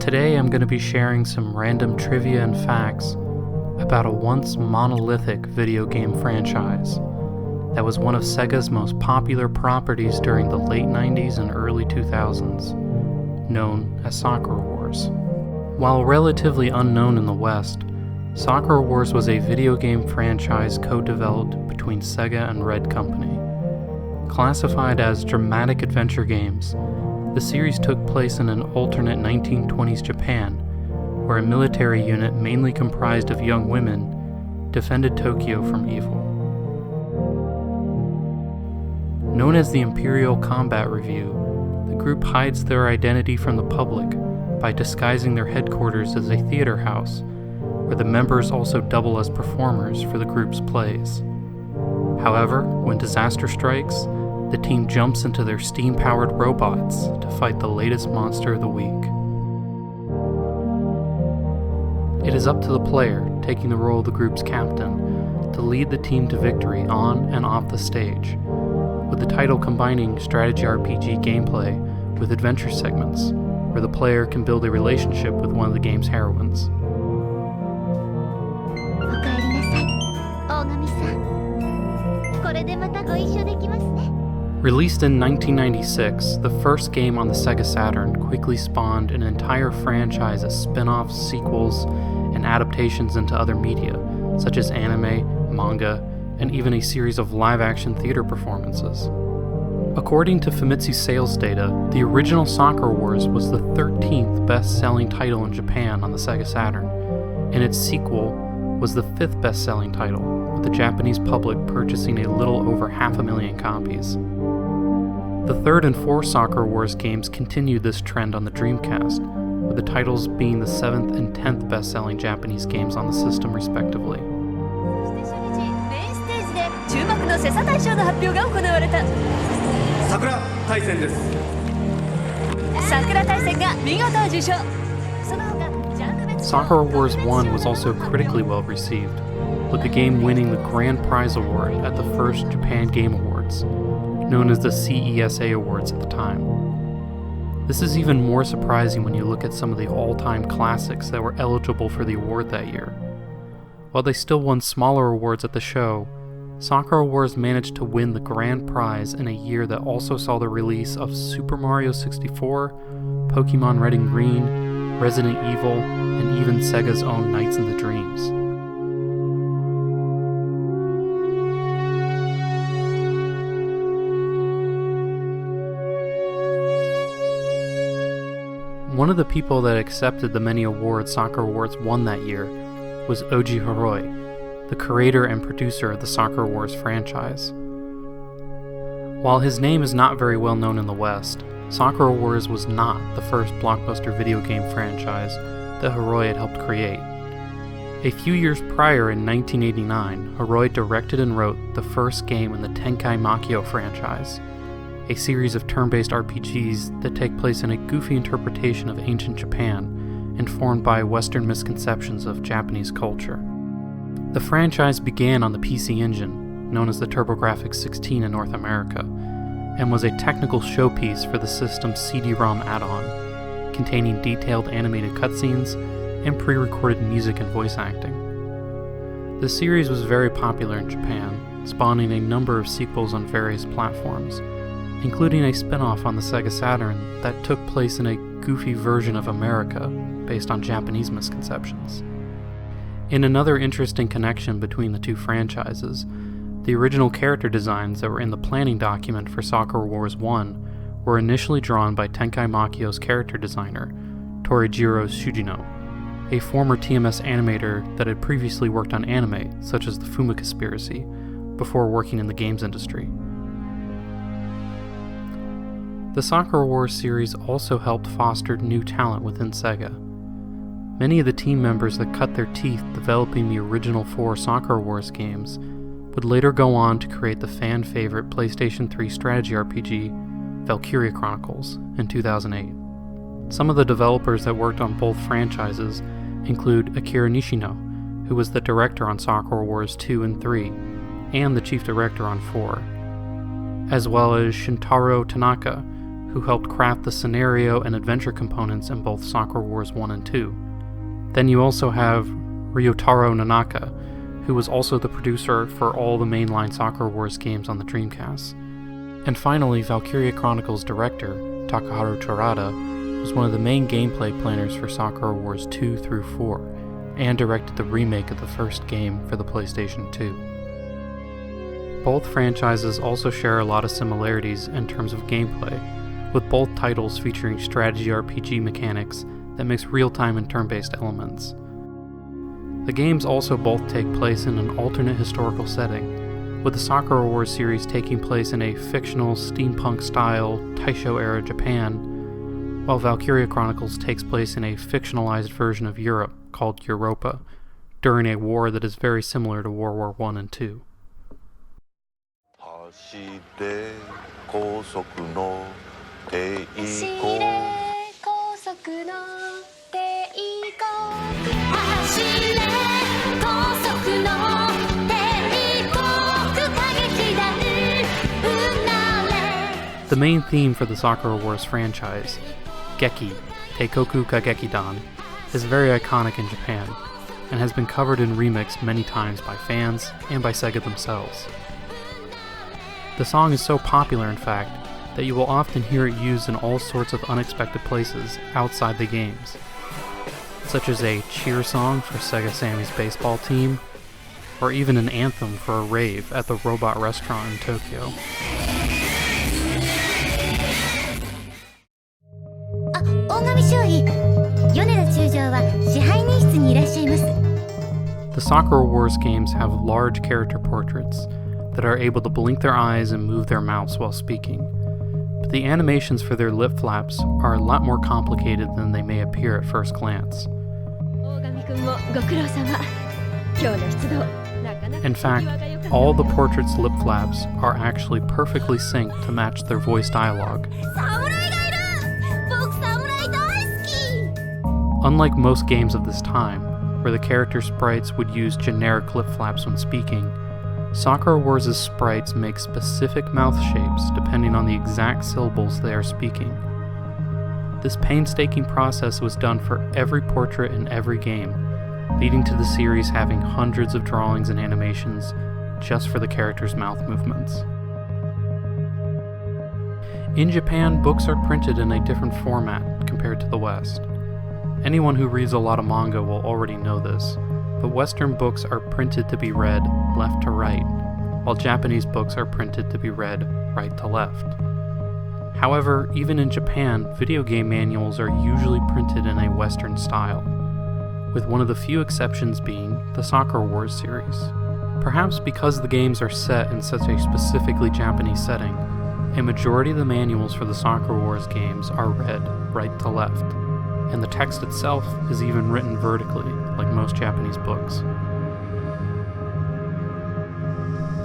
Today I'm going to be sharing some random trivia and facts about a once monolithic video game franchise that was one of Sega's most popular properties during the late 90s and early 2000s, known as Sakura Wars. While relatively unknown in the West, Sakura Wars was a video game franchise co-developed between Sega and Red Company. Classified as dramatic adventure games, the series took place in an alternate 1920s Japan, where a military unit mainly comprised of young women defended Tokyo from evil. Known as the Imperial Combat Review, the group hides their identity from the public by disguising their headquarters as a theater house, where the members also double as performers for the group's plays. However, when disaster strikes, the team jumps into their steam-powered robots to fight the latest monster of the week. It is up to the player, taking the role of the group's captain, to lead the team to victory on and off the stage, with the title combining strategy RPG gameplay with adventure segments, where the player can build a relationship with one of the game's heroines. Released in 1996, the first game on the Sega Saturn quickly spawned an entire franchise of spin-offs, sequels, and adaptations into other media, such as anime, manga, and even a series of live-action theater performances. According to Famitsu's sales data, the original Sakura Wars was the 13th best-selling title in Japan on the Sega Saturn, and its sequel was the 5th best-selling title, with the Japanese public purchasing a little over 500,000 copies. The third and fourth Sakura Wars games continued this trend on the Dreamcast, with the titles being the 7th and 10th best-selling Japanese games on the system respectively. Sakura Taisen です。Sakura Taisen が見事受賞。 Sakura Wars 1 was also critically well received, with the game winning the Grand Prize Award at the first Japan Game Awards, known as the CESA Awards at the time. This is even more surprising when you look at some of the all-time classics that were eligible for the award that year. While they still won smaller awards at the show, Sakura Wars managed to win the grand prize in a year that also saw the release of Super Mario 64, Pokemon Red and Green, Resident Evil, and even Sega's own Nights in the Dreams. One of the people that accepted the many awards Sakura Wars won that year was Oji Hiroi, the creator and producer of the Sakura Wars franchise. While his name is not very well known in the West, Sakura Wars was not the first blockbuster video game franchise that Hiroi had helped create. A few years prior, in 1989, Hiroi directed and wrote the first game in the Tenkai Makio franchise, a series of turn-based RPGs that take place in a goofy interpretation of ancient Japan, informed by Western misconceptions of Japanese culture. The franchise began on the PC Engine, known as the TurboGrafx-16 in North America, and was a technical showpiece for the system's CD-ROM add-on, containing detailed animated cutscenes and pre-recorded music and voice acting. The series was very popular in Japan, spawning a number of sequels on various platforms, including a spin-off on the Sega Saturn that took place in a goofy version of America based on Japanese misconceptions. In another interesting connection between the two franchises, the original character designs that were in the planning document for Sakura Wars 1 were initially drawn by Tenkai Makio's character designer, Torijiro Shujino, a former TMS animator that had previously worked on anime such as the Fuma Conspiracy, before working in the games industry. The Sakura Wars series also helped foster new talent within Sega. Many of the team members that cut their teeth developing the original 4 Sakura Wars games would later go on to create the fan-favorite PlayStation 3 strategy RPG, Valkyria Chronicles, in 2008. Some of the developers that worked on both franchises include Akira Nishino, who was the director on Sakura Wars 2 and 3, and the chief director on 4, as well as Shintaro Tanaka, who helped craft the scenario and adventure components in both Sakura Wars 1 and 2. Then you also have Ryotaro Nanaka, who was also the producer for all the mainline Sakura Wars games on the Dreamcast. And finally, Valkyria Chronicles director, Takaharu Terada, was one of the main gameplay planners for Sakura Wars 2 through 4, and directed the remake of the first game for the PlayStation 2. Both franchises also share a lot of similarities in terms of gameplay, with both titles featuring strategy RPG mechanics that mix real-time and turn-based elements. The games also both take place in an alternate historical setting, with the Sakura Wars series taking place in a fictional steampunk-style Taisho-era Japan, while Valkyria Chronicles takes place in a fictionalized version of Europe called Europa, during a war that is very similar to World War I and II. The main theme for the Sakura Wars franchise, Geki, Teikoku Kagekidan, is very iconic in Japan, and has been covered and remixed many times by fans and by Sega themselves. The song is so popular, in fact, that you will often hear it used in all sorts of unexpected places outside the games, such as a cheer song for Sega Sammy's baseball team, or even an anthem for a rave at the Robot Restaurant in Tokyo. The Sakura Wars games have large character portraits that are able to blink their eyes and move their mouths while speaking, but the animations for their lip flaps are a lot more complicated than they may appear at first glance. In fact, all the portraits' lip flaps are actually perfectly synced to match their voice dialogue. Unlike most games of this time, where the character sprites would use generic lip flaps when speaking, Sakura Wars' sprites make specific mouth shapes depending on the exact syllables they are speaking. This painstaking process was done for every portrait in every game, leading to the series having hundreds of drawings and animations just for the characters' mouth movements. In Japan, books are printed in a different format compared to the West. Anyone who reads a lot of manga will already know this, but Western books are printed to be read left to right, while Japanese books are printed to be read right to left. However, even in Japan, video game manuals are usually printed in a Western style, with one of the few exceptions being the Sakura Wars series. Perhaps because the games are set in such a specifically Japanese setting, a majority of the manuals for the Sakura Wars games are read right to left, and the text itself is even written vertically, like most Japanese books.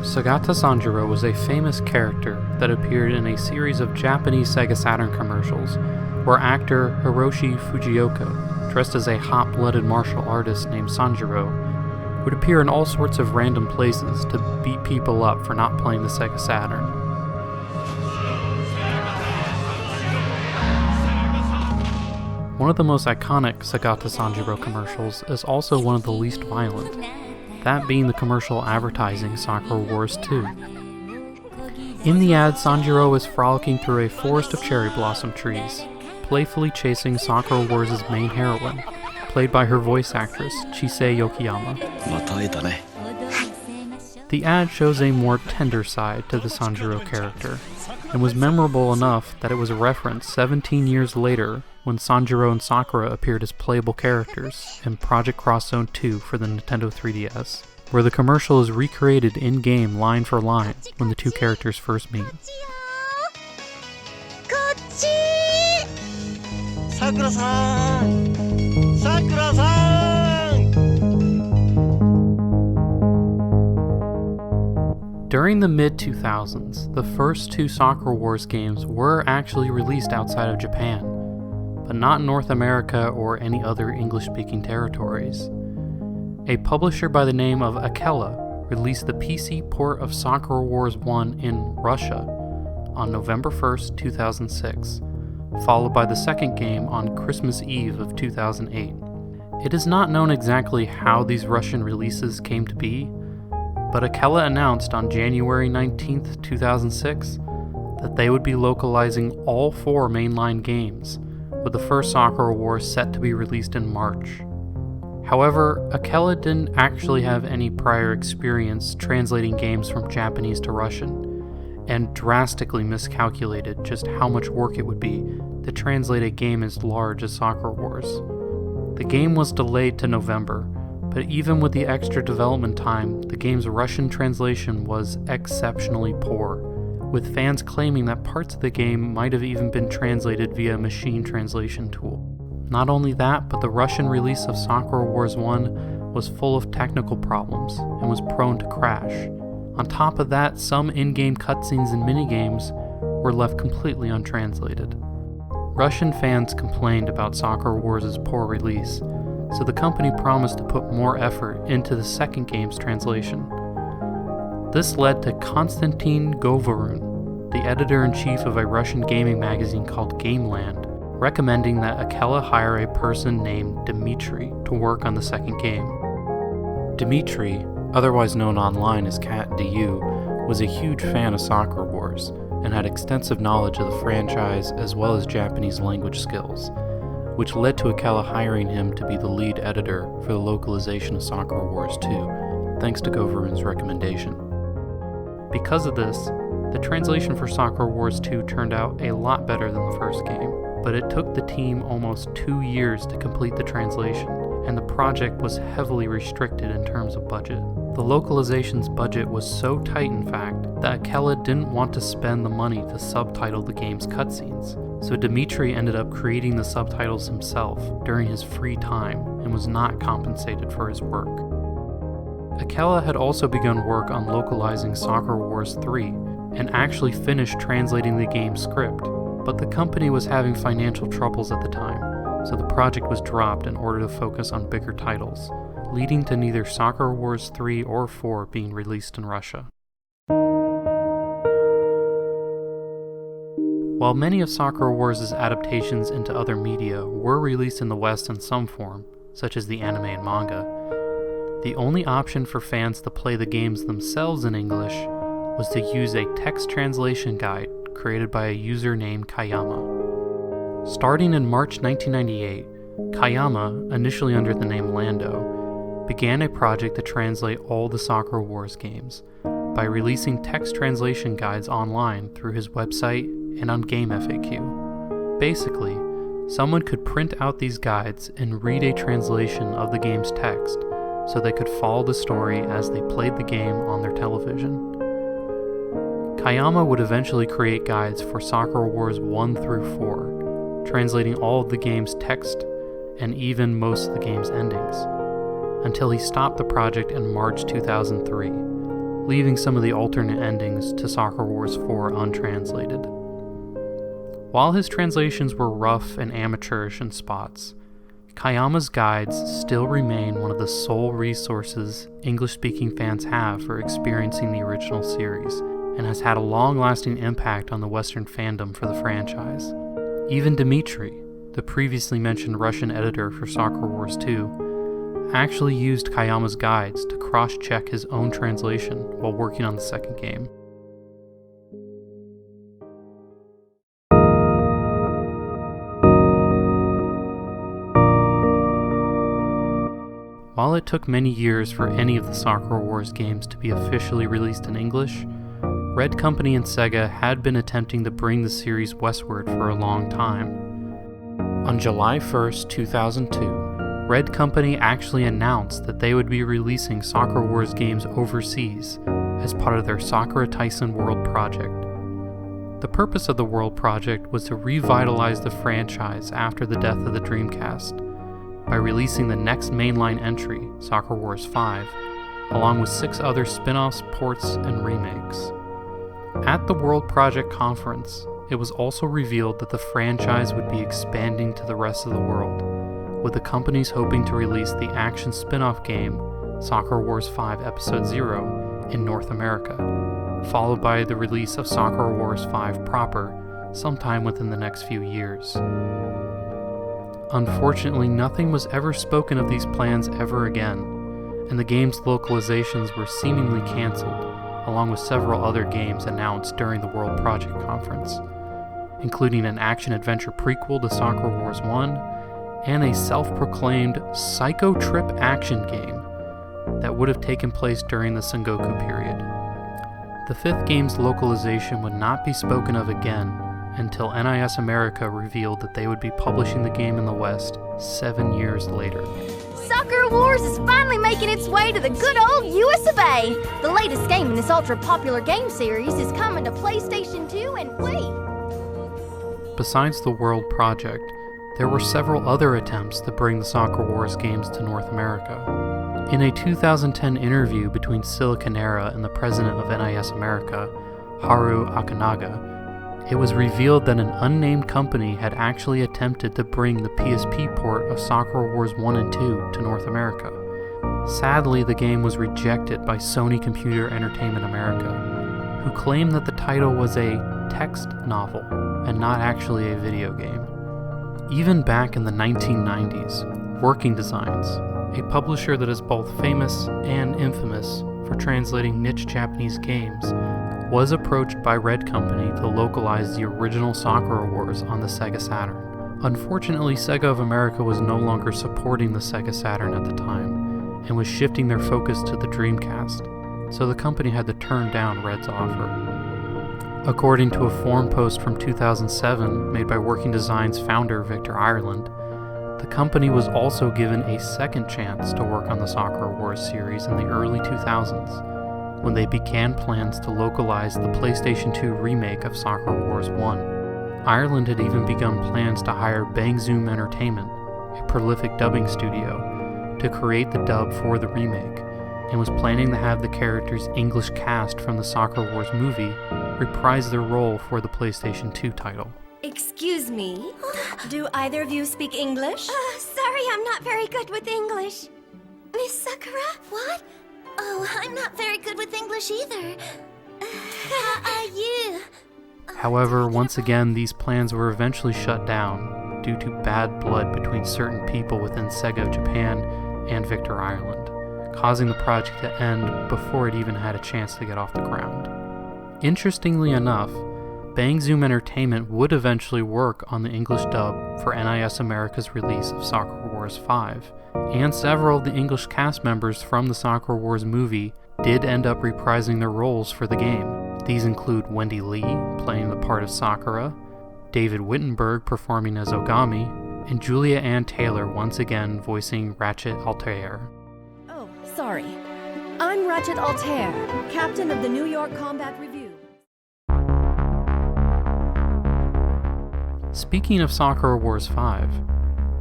Segata Sanshiro was a famous character that appeared in a series of Japanese Sega Saturn commercials, where actor Hiroshi Fujioka, dressed as a hot-blooded martial artist named Sanshiro, would appear in all sorts of random places to beat people up for not playing the Sega Saturn. One of the most iconic Segata Sanshiro commercials is also one of the least violent, that being the commercial advertising Sakura Wars 2. In the ad, Sanshiro is frolicking through a forest of cherry blossom trees, playfully chasing Sakura Wars' main heroine, played by her voice actress, Chisei Yokiyama. The ad shows a more tender side to the Sanshiro character, and was memorable enough that it was referenced 17 years later when Sanshiro and Sakura appeared as playable characters in Project Cross Zone 2 for the Nintendo 3DS, where the commercial is recreated in-game line for line when the two characters first meet. Sakura-san! Sakura-san! During the mid-2000s, the first two Sakura Wars games were actually released outside of Japan, but not in North America or any other English-speaking territories. A publisher by the name of Akela released the PC port of Sakura Wars 1 in Russia, on November 1st, 2006, followed by the second game on Christmas Eve of 2008. It is not known exactly how these Russian releases came to be, but Akela announced on January 19th, 2006, that they would be localizing all 4 mainline games, with the first Sakura Wars set to be released in March. However, Akela didn't actually have any prior experience translating games from Japanese to Russian, and drastically miscalculated just how much work it would be to translate a game as large as Sakura Wars. The game was delayed to November, but even with the extra development time, the game's Russian translation was exceptionally poor, with fans claiming that parts of the game might have even been translated via a machine translation tool. Not only that, but the Russian release of Sakura Wars 1 was full of technical problems and was prone to crash. On top of that, some in-game cutscenes and minigames were left completely untranslated. Russian fans complained about Sakura Wars' poor release, so the company promised to put more effort into the second game's translation. This led to Konstantin Govorun, the editor-in-chief of a Russian gaming magazine called Gameland, recommending that Akela hire a person named Dmitry to work on the second game. Dmitry, otherwise known online as Cat DU, was a huge fan of Sakura Wars and had extensive knowledge of the franchise as well as Japanese language skills, which led to Akela hiring him to be the lead editor for the localization of Sakura Wars 2, thanks to Govorun's recommendation. Because of this, the translation for Sakura Wars 2 turned out a lot better than the first game, but it took the team almost 2 years to complete the translation, and the project was heavily restricted in terms of budget. The localization's budget was so tight, in fact, that Akela didn't want to spend the money to subtitle the game's cutscenes, so Dmitry ended up creating the subtitles himself during his free time and was not compensated for his work. Akela had also begun work on localizing Sakura Wars 3 and actually finished translating the game's script, but the company was having financial troubles at the time, so the project was dropped in order to focus on bigger titles, leading to neither Sakura Wars 3 or 4 being released in Russia. While many of Sakura Wars' adaptations into other media were released in the West in some form, such as the anime and manga, the only option for fans to play the games themselves in English was to use a text translation guide created by a user named Kayama. Starting in March 1998, Kayama, initially under the name Lando, began a project to translate all the Sakura Wars games by releasing text translation guides online through his website and on GameFAQ. Basically, someone could print out these guides and read a translation of the game's text so they could follow the story as they played the game on their television. Kayama would eventually create guides for Sakura Wars 1 through 4, translating all of the game's text and even most of the game's endings, until he stopped the project in March 2003, leaving some of the alternate endings to Sakura Wars 4 untranslated. While his translations were rough and amateurish in spots, Kayama's guides still remain one of the sole resources English-speaking fans have for experiencing the original series, and has had a long-lasting impact on the Western fandom for the franchise. Even Dmitry, the previously mentioned Russian editor for Sakura Wars 2, actually used Kayama's guides to cross-check his own translation while working on the second game. While it took many years for any of the Sakura Wars games to be officially released in English, Red Company and Sega had been attempting to bring the series westward for a long time. On July 1st, 2002, Red Company actually announced that they would be releasing Sakura Wars games overseas as part of their Sakura Taisen World Project. The purpose of the World Project was to revitalize the franchise after the death of the Dreamcast by releasing the next mainline entry, Sakura Wars 5, along with 6 other spin-offs, ports, and remakes. At the World Project Conference, it was also revealed that the franchise would be expanding to the rest of the world, with the companies hoping to release the action spin-off game, Sakura Wars 5 Episode 0, in North America, followed by the release of Sakura Wars 5 proper, sometime within the next few years. Unfortunately, nothing was ever spoken of these plans ever again, and the game's localizations were seemingly cancelled, along with several other games announced during the World Project Conference, including an action-adventure prequel to Sakura Wars 1, and a self-proclaimed Psycho Trip action game that would have taken place during the Sengoku period. The fifth game's localization would not be spoken of again until NIS America revealed that they would be publishing the game in the West 7 years later. Sakura Wars is finally making its way to the good old US of A. The latest game in this ultra-popular game series is coming to PlayStation 2 and Wii. Besides the World Project, there were several other attempts to bring the Sakura Wars games to North America. In a 2010 interview between Siliconera and the president of NIS America, Haru Akanaga, it was revealed that an unnamed company had actually attempted to bring the PSP port of Sakura Wars 1 and 2 to North America. Sadly, the game was rejected by Sony Computer Entertainment America, who claimed that the title was a text novel and not actually a video game. Even back in the 1990s, Working Designs, a publisher that is both famous and infamous for translating niche Japanese games, was approached by Red Company to localize the original Sakura Wars on the Sega Saturn. Unfortunately, Sega of America was no longer supporting the Sega Saturn at the time, and was shifting their focus to the Dreamcast, so the company had to turn down Red's offer. According to a forum post from 2007 made by Working Designs founder Victor Ireland, the company was also given a second chance to work on the Sakura Wars series in the early 2000s, when they began plans to localize the PlayStation 2 remake of Sakura Wars 1. Ireland had even begun plans to hire Bang Zoom Entertainment, a prolific dubbing studio, to create the dub for the remake, and was planning to have the characters English cast from the Sakura Wars movie reprise their role for the PlayStation 2 title. Excuse me, do either of you speak English? Sorry, I'm not very good with English. Miss Sakura? What? Oh, I'm not very good with English either. You? However, once again, these plans were eventually shut down due to bad blood between certain people within Sega Japan and Victor Ireland, causing the project to end before it even had a chance to get off the ground. Interestingly enough, Bang Zoom Entertainment would eventually work on the English dub for NIS America's release of Sakura Wars 5, and several of the English cast members from the Sakura Wars movie did end up reprising their roles for the game. These include Wendy Lee playing the part of Sakura, David Wittenberg performing as Ogami, and Julia Ann Taylor once again voicing Ratchet Altair. Oh, sorry. I'm Ratchet Altair, captain of the New York Combat Review. Speaking of Sakura Wars 5,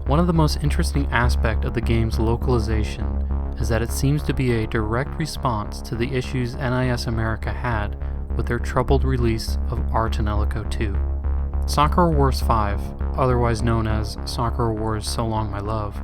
one of the most interesting aspects of the game's localization is that it seems to be a direct response to the issues NIS America had with their troubled release of Art and Ellico 2. Sakura Wars 5, otherwise known as Sakura Wars So Long My Love,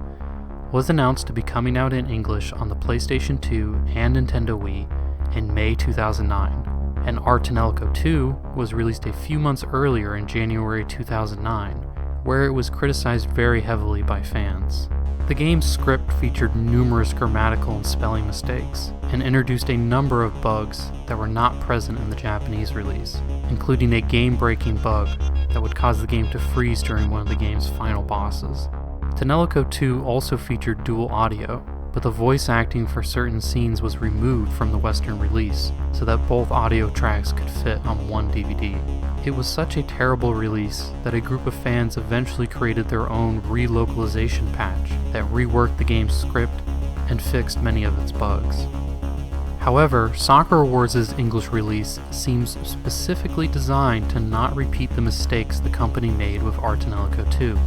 was announced to be coming out in English on the PlayStation 2 and Nintendo Wii in May 2009. And Art and Ellico 2 was released a few months earlier in January 2009, where it was criticized very heavily by fans. The game's script featured numerous grammatical and spelling mistakes, and introduced a number of bugs that were not present in the Japanese release, including a game-breaking bug that would cause the game to freeze during one of the game's final bosses. Ellico 2 also featured dual audio, but the voice acting for certain scenes was removed from the Western release, so that both audio tracks could fit on one DVD. It was such a terrible release that a group of fans eventually created their own relocalization patch that reworked the game's script and fixed many of its bugs. However, Sakura Wars' English release seems specifically designed to not repeat the mistakes the company made with Art and Ellico 2.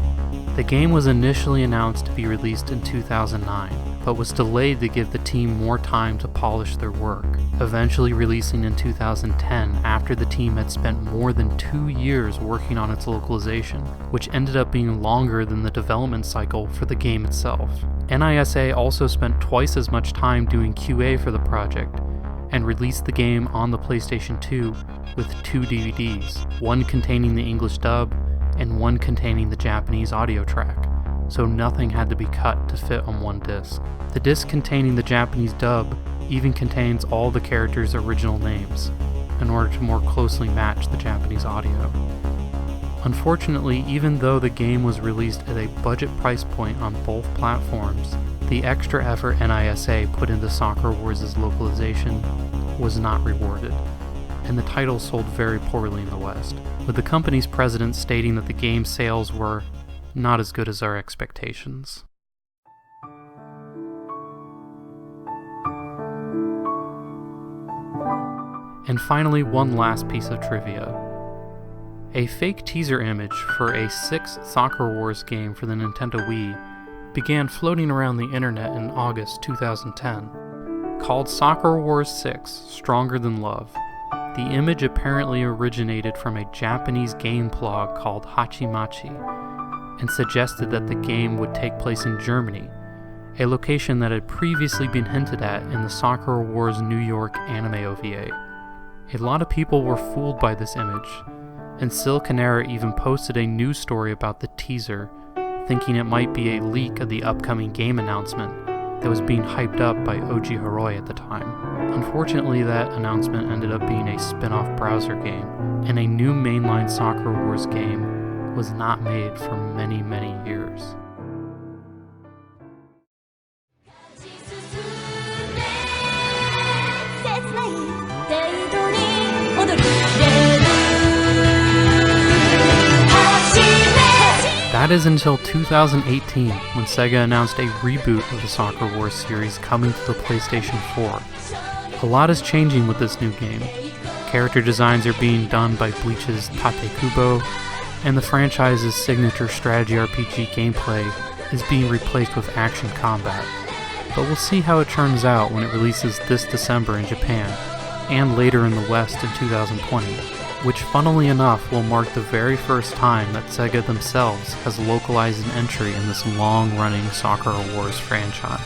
The game was initially announced to be released in 2009, but was delayed to give the team more time to polish their work, eventually releasing in 2010 after the team had spent more than 2 years working on its localization, which ended up being longer than the development cycle for the game itself. NISA also spent twice as much time doing QA for the project, and released the game on the PlayStation 2 with 2 DVDs, one containing the English dub and one containing the Japanese audio track, so nothing had to be cut to fit on one disc. The disc containing the Japanese dub even contains all the characters' original names, in order to more closely match the Japanese audio. Unfortunately, even though the game was released at a budget price point on both platforms, the extra effort NISA put into Sakura Wars' localization was not rewarded, and the title sold very poorly in the West, with the company's president stating that the game's sales were not as good as our expectations. And finally, one last piece of trivia. A fake teaser image for a 6th Sakura Wars game for the Nintendo Wii began floating around the internet in August 2010. Called Sakura Wars 6 Stronger Than Love, the image apparently originated from a Japanese game blog called Hachimachi and suggested that the game would take place in Germany, a location that had previously been hinted at in the Sakura Wars New York anime OVA. A lot of people were fooled by this image, and Siliconera even posted a news story about the teaser, thinking it might be a leak of the upcoming game announcement that was being hyped up by Oji Hiroi at the time. Unfortunately, that announcement ended up being a spin-off browser game, and a new mainline Sakura Wars game was not made for many, many years. That is until 2018, when Sega announced a reboot of the Sakura Wars series coming to the PlayStation 4. A lot is changing with this new game. Character designs are being done by Bleach's Tate Kubo, and the franchise's signature strategy RPG gameplay is being replaced with action combat. But we'll see how it turns out when it releases this December in Japan, and later in the West in 2020. Which, funnily enough, will mark the very first time that Sega themselves has localized an entry in this long-running Sakura Wars franchise.